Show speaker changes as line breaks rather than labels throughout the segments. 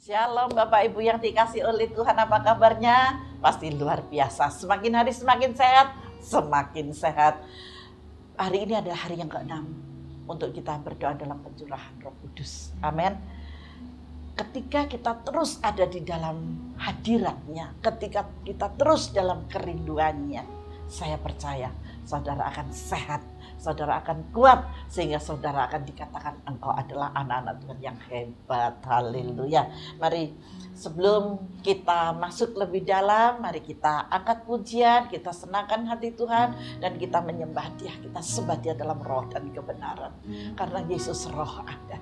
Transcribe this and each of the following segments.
Shalom Bapak Ibu yang dikasih oleh Tuhan, apa kabarnya? Pasti luar biasa, semakin hari semakin sehat, semakin sehat. Hari ini adalah hari yang ke-6 untuk kita berdoa dalam pencurahan Roh Kudus. Amin. Ketika kita terus ada di dalam hadiratnya, ketika kita terus dalam kerinduannya, saya percaya saudara akan sehat, saudara akan kuat, sehingga saudara akan dikatakan engkau adalah anak-anak Tuhan yang hebat. Haleluya. Mari sebelum kita masuk lebih dalam, mari kita angkat pujian, kita senangkan hati Tuhan, dan kita menyembah Dia, kita sembah Dia dalam roh dan kebenaran. Karena Yesus roh ada.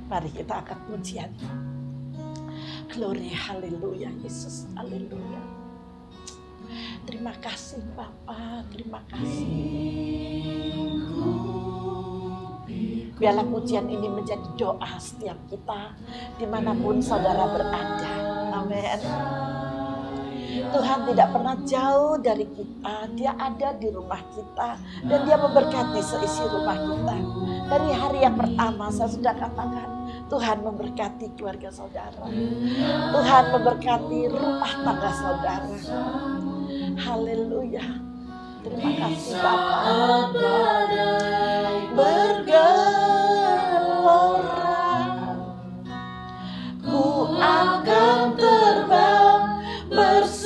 Mari kita angkat pujian. Glory, haleluya Yesus, haleluya. Terima kasih Bapa, terima kasih. Biarlah pujian ini menjadi doa setiap kita, dimanapun saudara berada. Amin. Tuhan tidak pernah jauh dari kita, Dia ada di rumah kita, dan Dia memberkati seisi rumah kita. Dari hari yang pertama saya sudah katakan, Tuhan memberkati keluarga saudara, Tuhan memberkati rumah tangga saudara. Haleluya. Terima kasih Bapa. Bergelora, ku akan terbang bersamamu.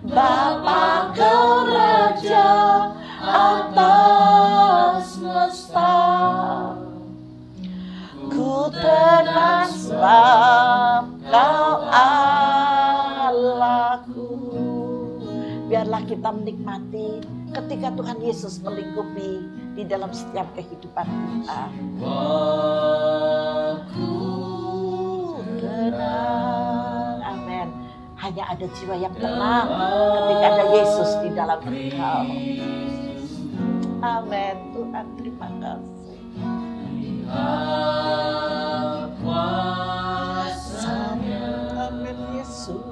Bapa Kau Raja atas semesta, ku tenang sebab Kau Allahku. Biarlah kita menikmati ketika Tuhan Yesus melingkupi di dalam setiap kehidupan kita. Aku tenang. Amin. Hanya ada jiwa yang tenang ketika ada Yesus di dalam engkau. Amin. Tuhan, terima kasih. Amin Yesus.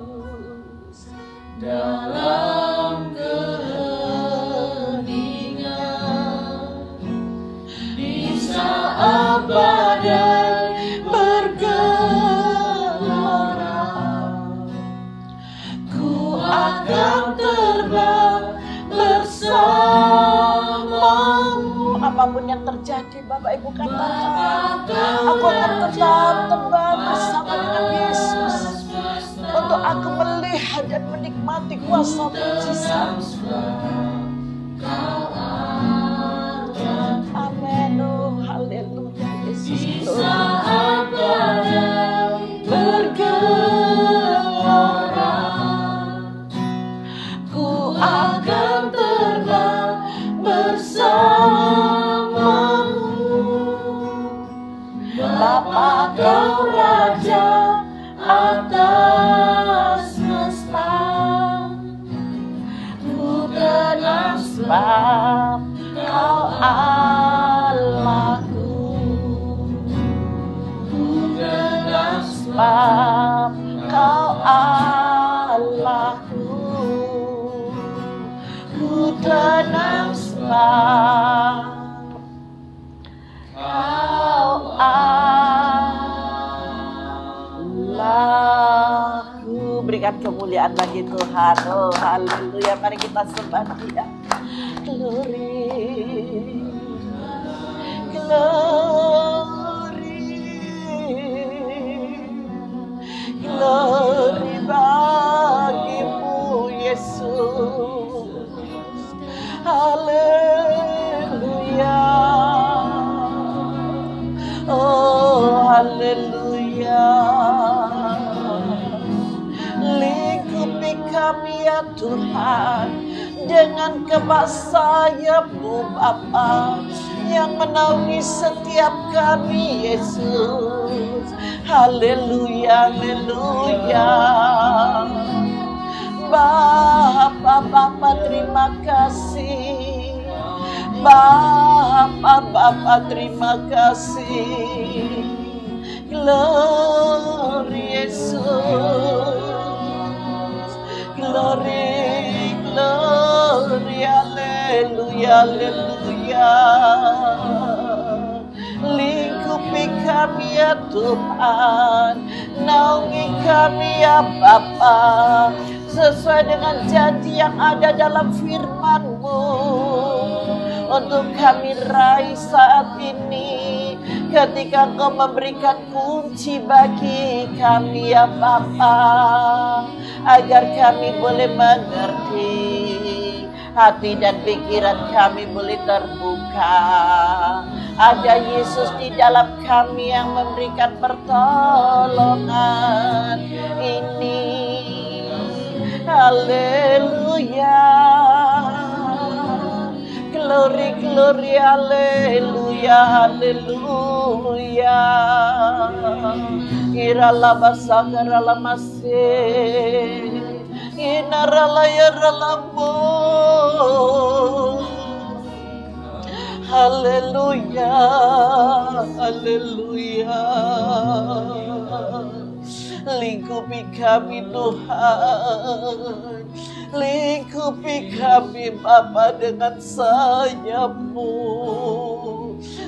Dalam keheningan, di saat badai bergelora, ku akan terbang bersamamu. Apapun yang terjadi, Bapak Ibu katakan, aku akan tetap terbang bersama dengan Yesus, untuk aku melihat dan menikmati kuasa mujizat. Amin. Oh, haleluya Yesus. Bergelora, ku akan terbang bersamamu. Bapa Kau Raja atas semesta, ku tenang sebab Kau Allahku. Ku tenang sebab Kau Allahku. Ku tenang sebab Kau Allahku. Berikan kemuliaan bagi Tuhan. Oh, haleluya. Mari kita sembah Dia. Glory, glory, glory bagimu Yesus. Haleluya. Oh, haleluya. Lingkupi kami ya Tuhan dengan kebak sayap-Mu Bapa, yang menaungi setiap kami Yesus. Haleluya, haleluya. Bapa terima kasih. Bapa terima kasih. Glory Yesus. Glory, glory, haleluya, haleluya. kami ya Tuhan, naungi kami ya Bapa, sesuai dengan janji yang ada dalam firman-Mu. Untuk kami raih saat ini, ketika Engkau memberikan kunci bagi kami ya Bapa, agar kami boleh mengerti, hati dan pikiran kami boleh terbuka. Ada Yesus di dalam kami yang memberikan pertolongan ini. Haleluya. Glory, glory, haleluya, haleluya. Irala basakara lamase, inarala yaralamu. Haleluya, haleluya. Lingkupi kami Tuhan, lingkupi kami Bapa dengan sayap-Mu,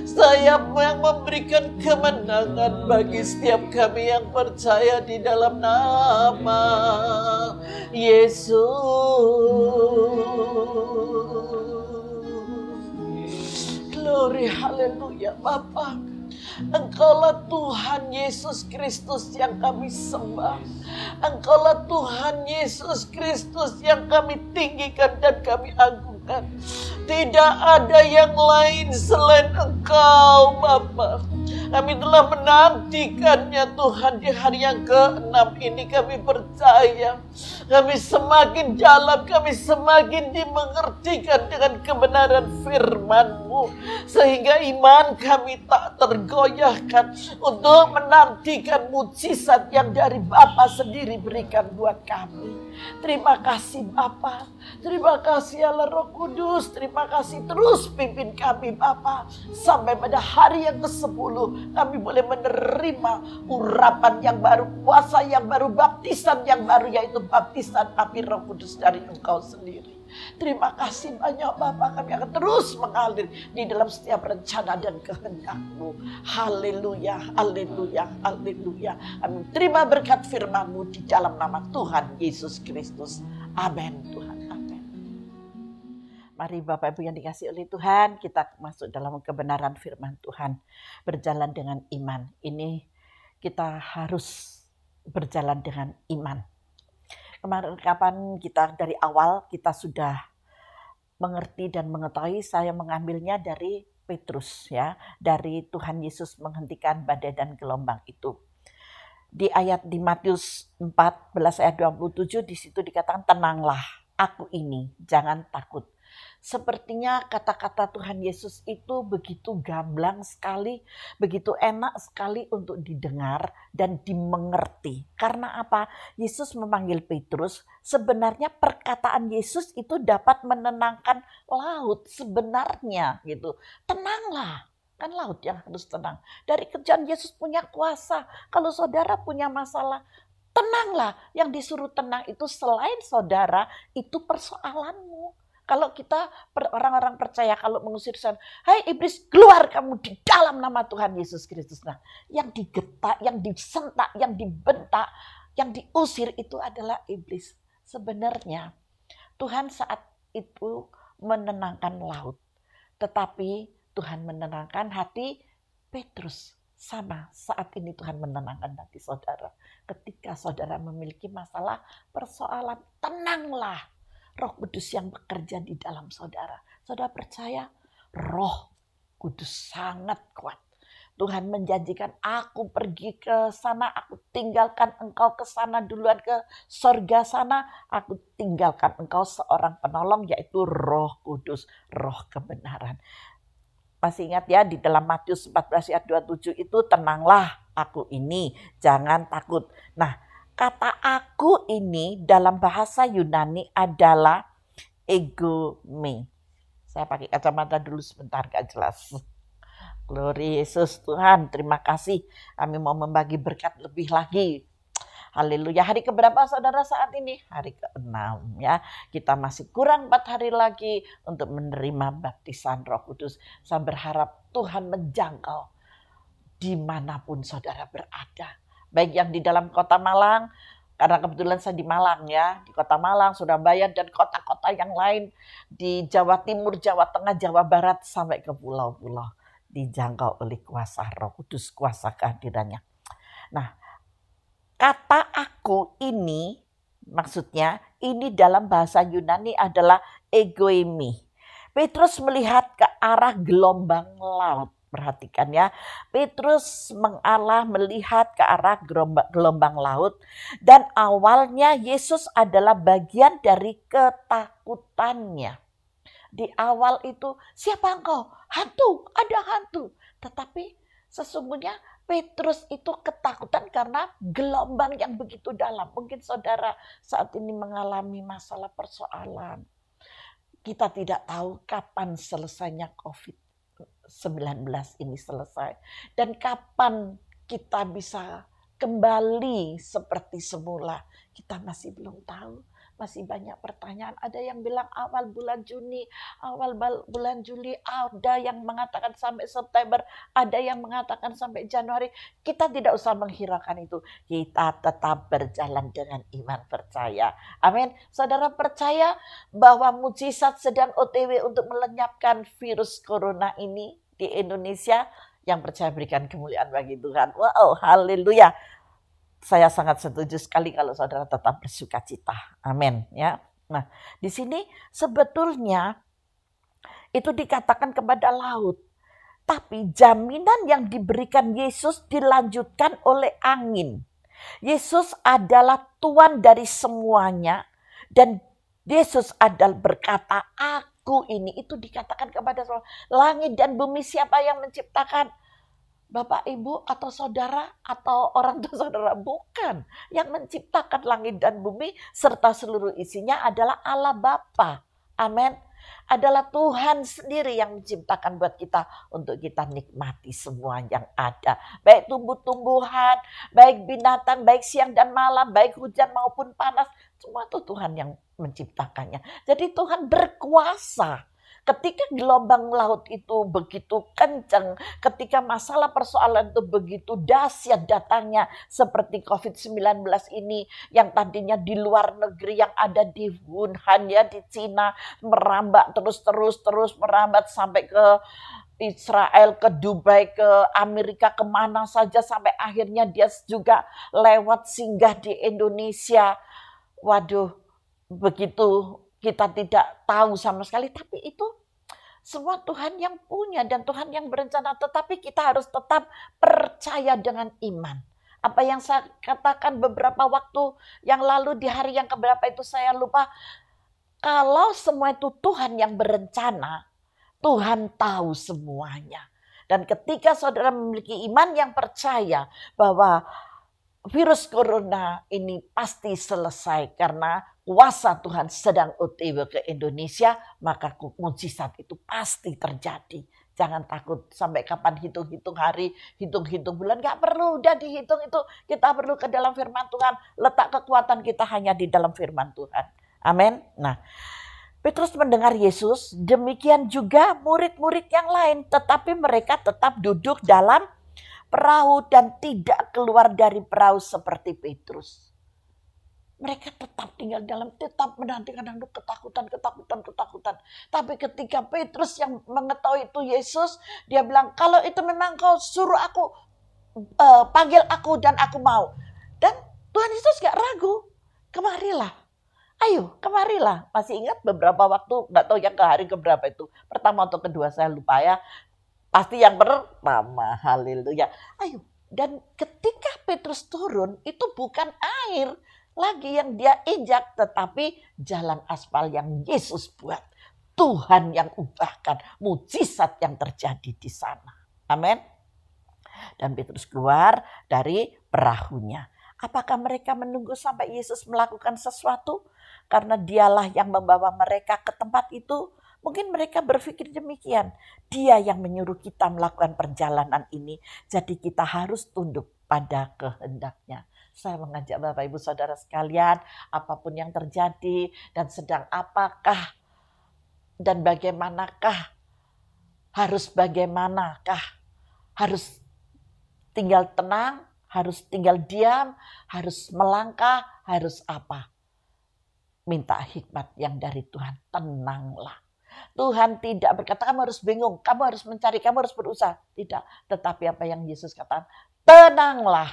sayap-Mu yang memberikan kemenangan bagi setiap kami yang percaya di dalam nama Yesus. Glory, haleluya Bapa. Engkaulah Tuhan Yesus Kristus yang kami sembah. Engkaulah Tuhan Yesus Kristus yang kami tinggikan dan kami agungkan. Tidak ada yang lain selain Engkau Bapa. Kami telah menantikannya Tuhan di hari yang ke-6 ini. Kami percaya, kami semakin dalam, kami semakin dimengertikan dengan kebenaran firman-Mu, sehingga iman kami tak tergoyahkan untuk menantikan mujizat yang dari Bapa sendiri berikan buat kami. Terima kasih Bapa, terima kasih Allah Roh Kudus, terima kasih terus pimpin kami Bapa, sampai pada hari yang ke-10 kami boleh menerima urapan yang baru, kuasa yang baru, baptisan yang baru, yaitu baptisan api Roh Kudus dari Engkau sendiri. Terima kasih banyak Bapa, kami akan terus mengalir di dalam setiap rencana dan kehendak-Mu. Haleluya, haleluya, haleluya. Kami terima berkat firman-Mu di dalam nama Tuhan Yesus Kristus. Amin Tuhan, amin. Mari Bapak Ibu yang dikasihi oleh Tuhan, kita masuk dalam kebenaran firman Tuhan. Berjalan dengan iman. Ini kita harus berjalan dengan iman. Kemarin kapan kita dari awal kita sudah mengerti dan mengetahui, saya mengambilnya dari Petrus ya, dari Tuhan Yesus menghentikan badai dan gelombang itu. Di Matius 14 ayat 27 di situ dikatakan, tenanglah, aku ini, jangan takut. Sepertinya kata-kata Tuhan Yesus itu begitu gamblang sekali, begitu enak sekali untuk didengar dan dimengerti. Karena apa? Yesus memanggil Petrus, sebenarnya perkataan Yesus itu dapat menenangkan laut sebenarnya gitu. Tenanglah, kan laut yang harus tenang. Dari kerjaan Yesus punya kuasa. Kalau saudara punya masalah, tenanglah. Yang disuruh tenang itu selain saudara, itu persoalanmu. Kalau kita orang-orang percaya kalau mengusir setan, hai iblis keluar kamu di dalam nama Tuhan Yesus Kristus. Nah, yang digetak, yang disentak, yang dibentak, yang diusir itu adalah iblis. Sebenarnya Tuhan saat itu menenangkan laut, tetapi Tuhan menenangkan hati Petrus. Sama saat ini Tuhan menenangkan hati saudara. Ketika saudara memiliki masalah, persoalan, tenanglah. Roh Kudus yang bekerja di dalam saudara. Saudara percaya Roh Kudus sangat kuat. Tuhan menjanjikan, aku pergi ke sana, aku tinggalkan engkau ke sana duluan, ke sorga sana. Aku tinggalkan engkau seorang penolong, yaitu Roh Kudus, Roh kebenaran. Masih ingat ya, di dalam Matius 14 ayat 27 itu, tenanglah, aku ini, jangan takut. Nah, kata aku ini dalam bahasa Yunani adalah ego me. Saya pakai kacamata dulu sebentar, gak jelas. Glory Yesus Tuhan, terima kasih. Kami mau membagi berkat lebih lagi. Haleluya. Hari keberapa saudara saat ini? Hari ke-6 ya. Kita masih kurang 4 hari lagi untuk menerima baptisan Roh Kudus. Saya berharap Tuhan menjangkau dimanapun saudara berada. Baik yang di dalam kota Malang, karena kebetulan saya di Malang ya, di kota Malang, Surabaya, dan kota-kota yang lain di Jawa Timur, Jawa Tengah, Jawa Barat, sampai ke pulau-pulau. Dijangkau oleh kuasa Roh Kudus, kuasa kehadirannya. Nah, kata aku ini, maksudnya ini dalam bahasa Yunani adalah egoimi. Petrus melihat ke arah gelombang laut. Perhatikan ya, Petrus melihat ke arah gelombang laut, dan awalnya Yesus adalah bagian dari ketakutannya. Di awal itu, siapa engkau? Hantu, ada hantu. Tetapi sesungguhnya Petrus itu ketakutan karena gelombang yang begitu dalam. Mungkin saudara saat ini mengalami masalah persoalan. Kita tidak tahu kapan selesainya COVID-19 ini selesai. Dan kapan kita bisa kembali seperti semula. Kita masih belum tahu. Masih banyak pertanyaan. Ada yang bilang awal bulan Juni, awal bulan Juli, ada yang mengatakan sampai September, ada yang mengatakan sampai Januari. Kita tidak usah menghiraukan itu. Kita tetap berjalan dengan iman percaya. Amin. Saudara percaya bahwa mujizat sedang OTW untuk melenyapkan virus corona ini di Indonesia? Yang percaya berikan kemuliaan bagi Tuhan. Wow, haleluya. Saya sangat setuju sekali kalau saudara tetap bersuka cita. Amin ya. Nah, di sini sebetulnya itu dikatakan kepada laut. Tapi jaminan yang diberikan Yesus dilanjutkan oleh angin. Yesus adalah Tuhan dari semuanya, dan Yesus adalah berkata, aku ini. Itu dikatakan kepada langit dan bumi, siapa yang menciptakan? Bapak, Ibu, atau saudara, atau orang tua saudara? Bukan. Yang menciptakan langit dan bumi serta seluruh isinya adalah Allah Bapa. Amin. Adalah Tuhan sendiri yang menciptakan buat kita untuk kita nikmati semua yang ada. Baik tumbuh-tumbuhan, baik binatang, baik siang dan malam, baik hujan maupun panas. Semua itu Tuhan yang menciptakannya. Jadi Tuhan berkuasa. Ketika gelombang laut itu begitu kencang, ketika masalah persoalan itu begitu dahsyat datangnya seperti COVID-19 ini yang tadinya di luar negeri, yang ada di Wuhan ya, di Cina, merambat terus merambat sampai ke Israel, ke Dubai, ke Amerika, kemana saja, sampai akhirnya dia juga lewat singgah di Indonesia. Waduh, begitu kita tidak tahu sama sekali, tapi itu semua Tuhan yang punya dan Tuhan yang berencana. Tetapi kita harus tetap percaya dengan iman. Apa yang saya katakan beberapa waktu yang lalu, di hari yang keberapa itu saya lupa. Kalau semua itu Tuhan yang berencana, Tuhan tahu semuanya. Dan ketika saudara memiliki iman yang percaya bahwa virus corona ini pasti selesai karena kuasa Tuhan sedang OTW ke Indonesia, maka mujizat itu pasti terjadi. Jangan takut sampai kapan hitung-hitung hari, hitung-hitung bulan. Gak perlu, udah dihitung itu. Kita perlu ke dalam firman Tuhan. Letak kekuatan kita hanya di dalam firman Tuhan. Amin. Nah, Petrus mendengar Yesus, demikian juga murid-murid yang lain. Tetapi mereka tetap duduk dalam perahu dan tidak keluar dari perahu seperti Petrus. Mereka tetap tinggal dalam, tetap menantikan ketakutan. Tapi ketika Petrus yang mengetahui itu Yesus, dia bilang, kalau itu memang kau suruh aku, panggil aku dan aku mau. Dan Tuhan Yesus gak ragu, kemarilah. Ayo, kemarilah. Masih ingat beberapa waktu, gak tahu yang ke hari keberapa itu. Pertama atau kedua saya lupa ya. Pasti yang pertama, haleluya. Ayo, dan ketika Petrus turun, itu bukan air lagi yang dia injak, tetapi jalan aspal yang Yesus buat. Tuhan yang ubahkan, mujizat yang terjadi di sana. Amin. Dan Petrus keluar dari perahunya. Apakah mereka menunggu sampai Yesus melakukan sesuatu? Karena dialah yang membawa mereka ke tempat itu. Mungkin mereka berpikir demikian. Dia yang menyuruh kita melakukan perjalanan ini. Jadi kita harus tunduk pada kehendaknya. Saya mengajak Bapak Ibu Saudara sekalian, apapun yang terjadi dan sedang apakah dan bagaimanakah, harus tinggal tenang, harus tinggal diam, harus melangkah, harus apa? Minta hikmat yang dari Tuhan, tenanglah. Tuhan tidak berkata kamu harus bingung, kamu harus mencari, kamu harus berusaha. Tidak, tetapi apa yang Yesus katakan, tenanglah.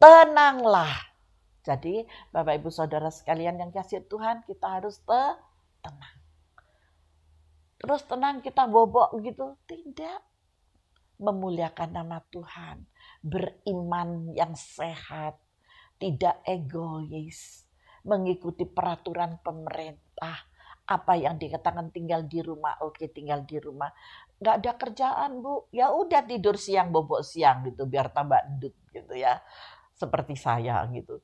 Tenanglah. Jadi Bapak Ibu Saudara sekalian yang kasih Tuhan, kita harus tenang. Terus tenang kita bobok gitu, tidak. Memuliakan nama Tuhan, beriman yang sehat, tidak egois, mengikuti peraturan pemerintah. Apa yang dikatakan tinggal di rumah, oke tinggal di rumah. Nggak ada kerjaan Bu, ya udah tidur siang, bobok siang gitu, biar tambah endut gitu ya. Seperti saya gitu.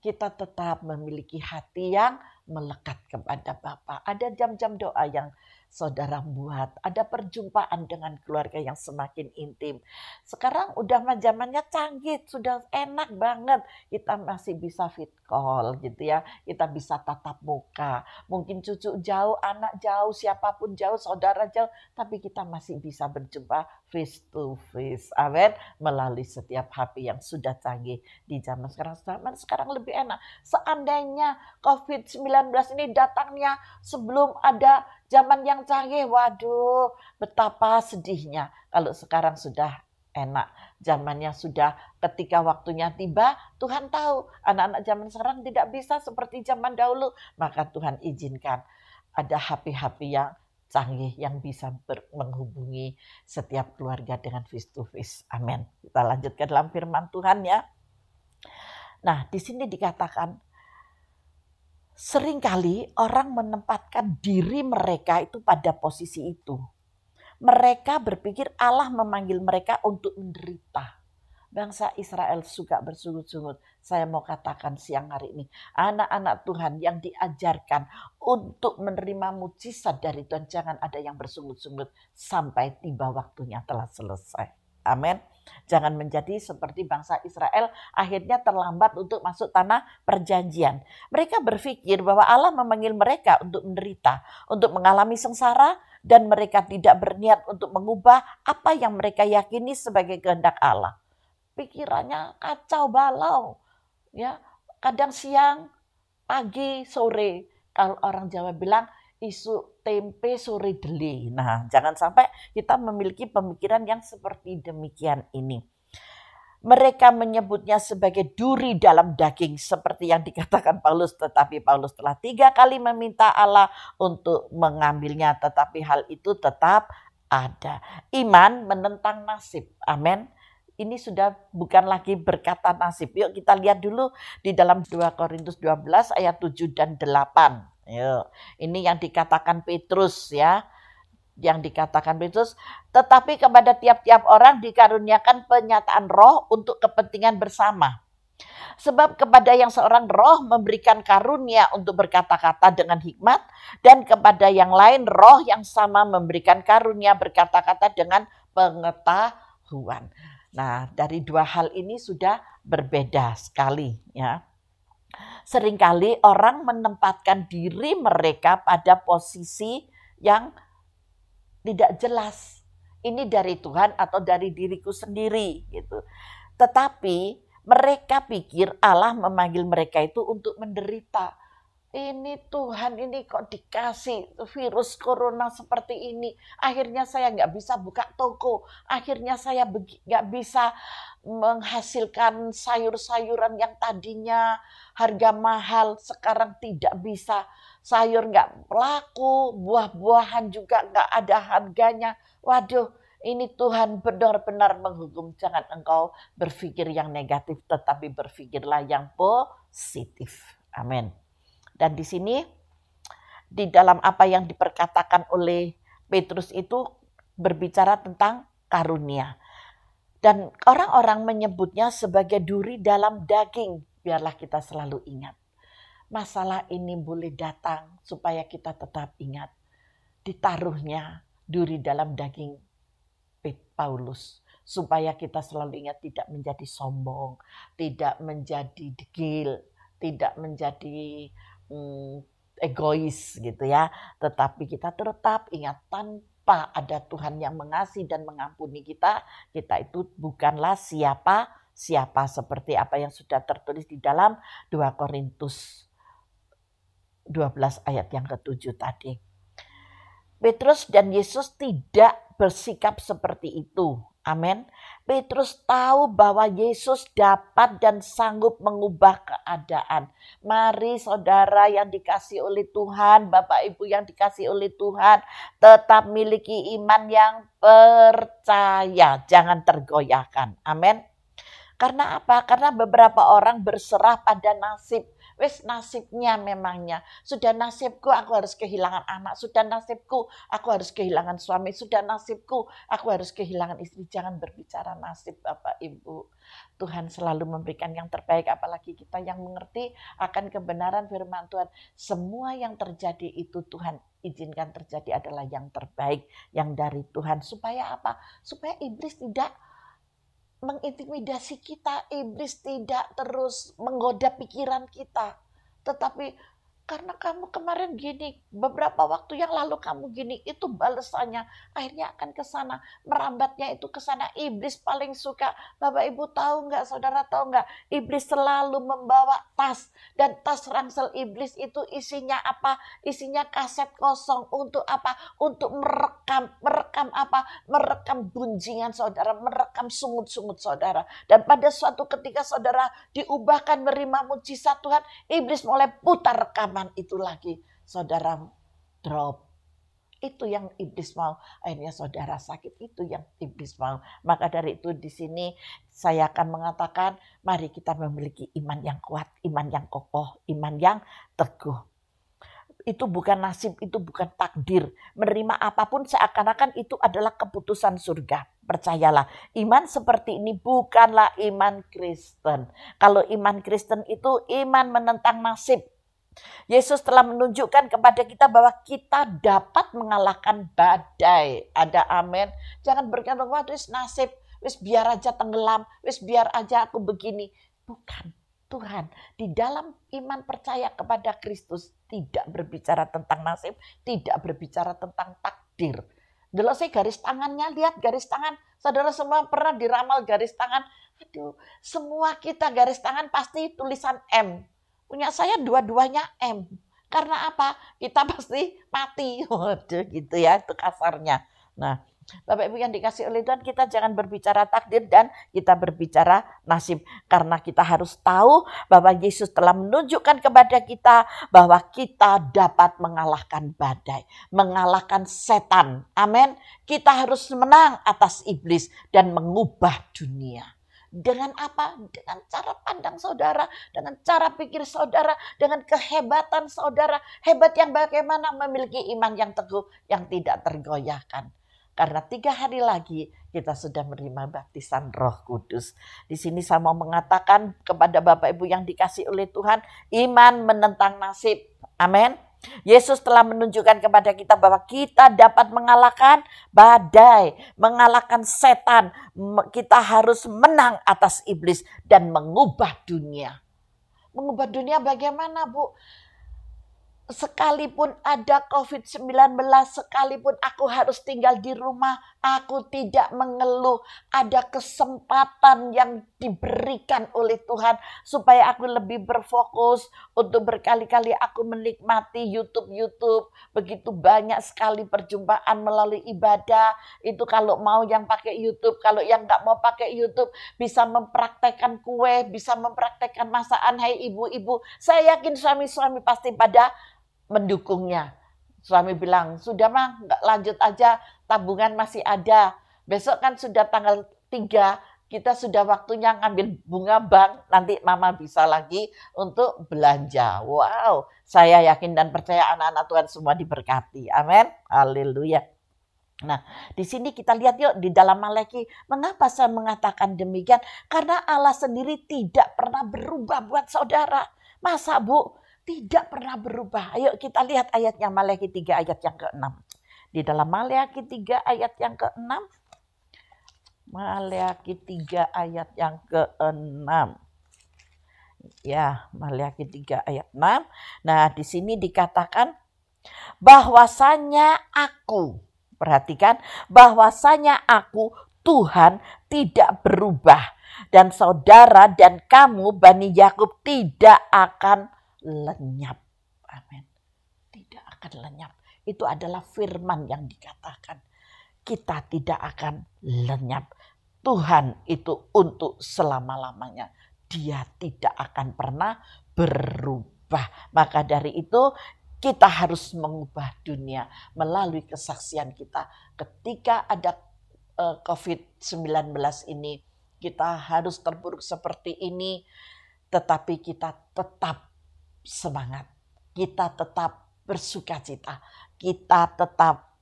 Kita tetap memiliki hati yang melekat kepada Bapa. Ada jam-jam doa yang saudara buat, ada perjumpaan dengan keluarga yang semakin intim. Sekarang udah zamannya canggih, sudah enak banget. Kita masih bisa fit call gitu ya, kita bisa tatap muka. Mungkin cucu jauh, anak jauh, siapapun jauh, saudara jauh, tapi kita masih bisa berjumpa face to face. Amin. Melalui setiap HP yang sudah canggih di zaman sekarang. Zaman sekarang lebih enak. Seandainya COVID-19 ini datangnya sebelum ada zaman yang canggih, waduh betapa sedihnya. Kalau sekarang sudah enak, zamannya sudah ketika waktunya tiba, Tuhan tahu anak-anak zaman sekarang tidak bisa seperti zaman dahulu, maka Tuhan izinkan ada HP-HP yang canggih yang bisa menghubungi setiap keluarga dengan face to face. Amin. Kita lanjutkan dalam firman Tuhan ya. Nah, di sini dikatakan seringkali orang menempatkan diri mereka itu pada posisi itu. Mereka berpikir Allah memanggil mereka untuk menderita. Bangsa Israel suka bersungut-sungut. Saya mau katakan siang hari ini, anak-anak Tuhan yang diajarkan untuk menerima mujizat dari Tuhan, jangan ada yang bersungut-sungut sampai tiba waktunya telah selesai. Amin. Jangan menjadi seperti bangsa Israel akhirnya terlambat untuk masuk tanah perjanjian. Mereka berpikir bahwa Allah memanggil mereka untuk menderita, untuk mengalami sengsara, dan mereka tidak berniat untuk mengubah apa yang mereka yakini sebagai kehendak Allah. Pikirannya kacau balau, ya. Kadang siang, pagi, sore. Kalau orang Jawa bilang isu tempe sore deli. Nah, jangan sampai kita memiliki pemikiran yang seperti demikian ini. Mereka menyebutnya sebagai duri dalam daging seperti yang dikatakan Paulus, tetapi Paulus telah 3 kali meminta Allah untuk mengambilnya, tetapi hal itu tetap ada. Iman menentang nasib. Amin. Ini sudah bukan lagi berkata nasib. Yuk kita lihat dulu di dalam 2 Korintus 12 ayat 7 dan 8. Yuk, ini yang dikatakan Petrus ya. Yang dikatakan Petrus, tetapi kepada tiap-tiap orang dikaruniakan penyataan roh untuk kepentingan bersama. Sebab kepada yang seorang roh memberikan karunia untuk berkata-kata dengan hikmat, dan kepada yang lain roh yang sama memberikan karunia berkata-kata dengan pengetahuan. Nah, dari dua hal ini sudah berbeda sekali ya. Seringkali orang menempatkan diri mereka pada posisi yang tidak jelas. Ini dari Tuhan atau dari diriku sendiri gitu. Tetapi mereka pikir Allah memanggil mereka itu untuk menderita. Ini Tuhan, ini kok dikasih virus corona seperti ini. Akhirnya saya nggak bisa buka toko. Akhirnya saya nggak bisa menghasilkan sayur-sayuran yang tadinya harga mahal. Sekarang tidak bisa. Sayur nggak laku, buah-buahan juga nggak ada harganya. Waduh, ini Tuhan benar-benar menghukum. Jangan engkau berpikir yang negatif, tetapi berpikirlah yang positif. Amin. Dan di sini, di dalam apa yang diperkatakan oleh Petrus itu berbicara tentang karunia. Dan orang-orang menyebutnya sebagai duri dalam daging. Biarlah kita selalu ingat. Masalah ini boleh datang supaya kita tetap ingat. Ditaruhnya duri dalam daging Paulus. Supaya kita selalu ingat tidak menjadi sombong. Tidak menjadi degil. Tidak menjadi egois gitu ya. Tetapi kita tetap ingat, tanpa ada Tuhan yang mengasihi dan mengampuni kita itu bukanlah siapa seperti apa yang sudah tertulis di dalam 2 Korintus 12 ayat yang ke-7 tadi. Petrus dan Yesus tidak bersikap seperti itu. Amin. Petrus tahu bahwa Yesus dapat dan sanggup mengubah keadaan. Mari saudara yang dikasihi oleh Tuhan, Bapak Ibu yang dikasihi oleh Tuhan, tetap miliki iman yang percaya, jangan tergoyahkan. Amin. Karena apa? Karena beberapa orang berserah pada nasib. Wes nasibnya memangnya. Sudah nasibku aku harus kehilangan anak. Sudah nasibku aku harus kehilangan suami. Sudah nasibku aku harus kehilangan istri. Jangan berbicara nasib Bapak Ibu. Tuhan selalu memberikan yang terbaik. Apalagi kita yang mengerti akan kebenaran firman Tuhan. Semua yang terjadi itu Tuhan izinkan terjadi adalah yang terbaik. Yang dari Tuhan. Supaya apa? Supaya iblis tidak mengintimidasi kita, iblis tidak terus menggoda pikiran kita. Tetapi karena kamu kemarin gini, beberapa waktu yang lalu kamu gini, itu balasannya akhirnya akan ke sana, merambatnya itu ke sana. Iblis paling suka. Bapak Ibu tahu nggak, saudara tahu nggak? Iblis selalu membawa tas, dan tas ransel iblis itu isinya apa? Isinya kaset kosong. Untuk apa? Untuk merekam apa? Merekam bunjingan saudara, merekam sungut-sungut saudara. Dan pada suatu ketika saudara diubahkan menerima mujizat Tuhan, iblis mulai putar rekaman itu lagi, saudara drop. Itu yang iblis mau. Akhirnya saudara sakit, itu yang iblis mau. Maka dari itu di sini saya akan mengatakan, mari kita memiliki iman yang kuat, iman yang kokoh, iman yang teguh. Itu bukan nasib, itu bukan takdir. Menerima apapun seakan-akan itu adalah keputusan surga. Percayalah, iman seperti ini bukanlah iman Kristen. Kalau iman Kristen itu iman menentang nasib. Yesus telah menunjukkan kepada kita bahwa kita dapat mengalahkan badai. Ada amin. Jangan berkata, waduh nasib, wis biar aja tenggelam, wis biar aja aku begini. Bukan. Tuhan di dalam iman percaya kepada Kristus tidak berbicara tentang nasib, tidak berbicara tentang takdir. Dulu saya garis tangannya, lihat garis tangan. Saudara semua pernah diramal garis tangan. Aduh, semua kita garis tangan pasti tulisan M. Punya saya dua-duanya M. Karena apa? Kita pasti mati. Waduh gitu ya, itu kasarnya. Nah, Bapak Ibu yang dikasih oleh Tuhan, kita jangan berbicara takdir dan kita berbicara nasib. Karena kita harus tahu bahwa Yesus telah menunjukkan kepada kita bahwa kita dapat mengalahkan badai, mengalahkan setan. Amin. Kita harus menang atas iblis dan mengubah dunia. Dengan apa? Dengan cara pandang saudara, dengan cara pikir saudara, dengan kehebatan saudara. Hebat yang bagaimana? Memiliki iman yang teguh, yang tidak tergoyahkan. Karena 3 hari lagi kita sudah menerima baptisan Roh Kudus. Di sini saya mau mengatakan kepada Bapak Ibu yang dikasih oleh Tuhan, iman menentang nasib. Amin. Yesus telah menunjukkan kepada kita bahwa kita dapat mengalahkan badai, mengalahkan setan. Kita harus menang atas iblis dan mengubah dunia. Mengubah dunia bagaimana, Bu? Sekalipun ada COVID-19, sekalipun aku harus tinggal di rumah, aku tidak mengeluh. Ada kesempatan yang diberikan oleh Tuhan supaya aku lebih berfokus untuk berkali-kali aku menikmati YouTube. Begitu banyak sekali perjumpaan melalui ibadah. Itu kalau mau yang pakai YouTube, kalau yang nggak mau pakai YouTube bisa mempraktekkan kue, bisa mempraktekkan masakan. Hai ibu-ibu, saya yakin suami-suami pasti pada mendukungnya. Suami bilang, sudah mah nggak lanjut aja, tabungan masih ada. Besok kan sudah tanggal 3, kita sudah waktunya ngambil bunga bank, nanti mama bisa lagi untuk belanja. Wow, saya yakin dan percaya anak-anak Tuhan semua diberkati. Amin. Haleluya. Nah, di sini kita lihat yuk di dalam Maleakhi, mengapa saya mengatakan demikian? Karena Allah sendiri tidak pernah berubah buat saudara. Masa Bu? Tidak pernah berubah. Ayo kita lihat ayatnya, Maleakhi 3 ayat yang ke-6. Di dalam Maleakhi 3 ayat yang ke-6. Maleakhi 3 ayat yang ke-6. Ya, Maliaki 3 ayat 6. Nah, di sini dikatakan bahwasanya aku, perhatikan, bahwasanya aku Tuhan tidak berubah dan saudara dan kamu Bani Yakub tidak akan lenyap. Amin. Tidak akan lenyap. Itu adalah firman yang dikatakan. Kita tidak akan lenyap. Tuhan itu untuk selama-lamanya. Dia tidak akan pernah berubah. Maka dari itu kita harus mengubah dunia melalui kesaksian kita. Ketika ada COVID-19 ini, kita harus terpuruk seperti ini, tetapi kita tetap semangat. Kita tetap bersukacita. Kita tetap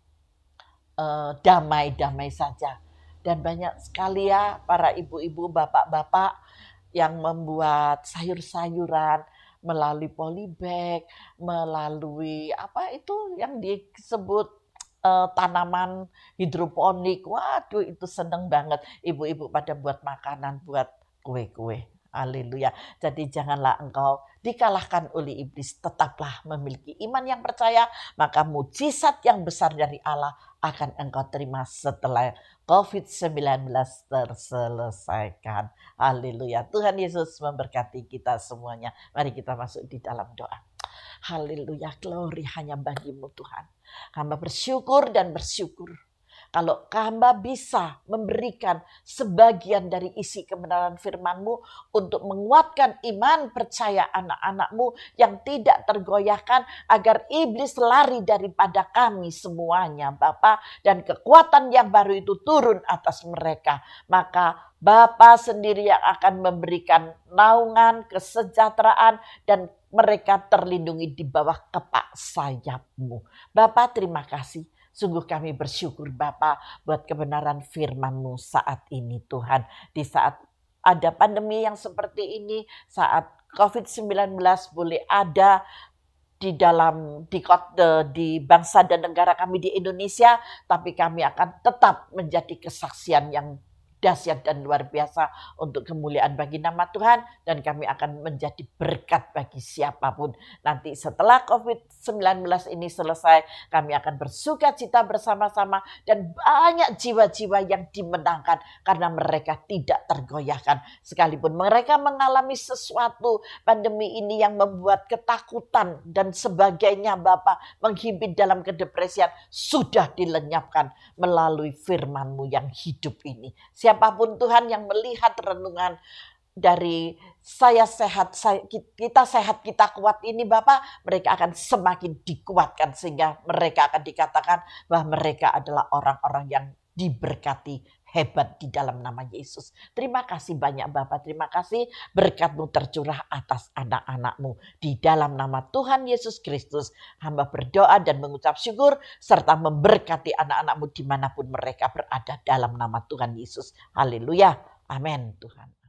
damai-damai saja. Dan banyak sekali ya para ibu-ibu, bapak-bapak yang membuat sayur-sayuran melalui polybag, melalui apa itu yang disebut tanaman hidroponik. Waduh, itu seneng banget ibu-ibu pada buat makanan, buat kue-kue. Haleluya. Jadi janganlah engkau dikalahkan oleh iblis. Tetaplah memiliki iman yang percaya. Maka mujizat yang besar dari Allah akan engkau terima setelah COVID-19 terselesaikan. Haleluya. Tuhan Yesus memberkati kita semuanya. Mari kita masuk di dalam doa. Haleluya. Glory hanya bagimu Tuhan. Hamba bersyukur dan bersyukur. Kalau hamba bisa memberikan sebagian dari isi kebenaran firman-Mu untuk menguatkan iman percaya anak-anak-Mu yang tidak tergoyahkan agar iblis lari daripada kami semuanya Bapa, dan kekuatan yang baru itu turun atas mereka. Maka Bapa sendiri yang akan memberikan naungan, kesejahteraan, dan mereka terlindungi di bawah kepak sayap-Mu. Bapa, terima kasih. Sungguh kami bersyukur Bapa buat kebenaran firman-Mu saat ini Tuhan. Di saat ada pandemi yang seperti ini, saat COVID-19 boleh ada di bangsa dan negara kami di Indonesia, tapi kami akan tetap menjadi kesaksian yang dahsyat dan luar biasa untuk kemuliaan bagi nama Tuhan, dan kami akan menjadi berkat bagi siapapun. Nanti setelah COVID-19 ini selesai, kami akan bersukacita bersama-sama dan banyak jiwa-jiwa yang dimenangkan karena mereka tidak tergoyahkan. Sekalipun mereka mengalami sesuatu pandemi ini yang membuat ketakutan dan sebagainya Bapa, menghimpit dalam kedepresian, sudah dilenyapkan melalui firman-Mu yang hidup ini. Siapapun Tuhan yang melihat renungan dari saya sehat, kita sehat, kita kuat ini Bapak, mereka akan semakin dikuatkan sehingga mereka akan dikatakan bahwa mereka adalah orang-orang yang diberkati hebat di dalam nama Yesus. Terima kasih banyak Bapak, terima kasih berkat-Mu tercurah atas anak-anak-Mu. Di dalam nama Tuhan Yesus Kristus, hamba berdoa dan mengucap syukur serta memberkati anak-anak-Mu dimanapun mereka berada dalam nama Tuhan Yesus. Haleluya. Amin Tuhan.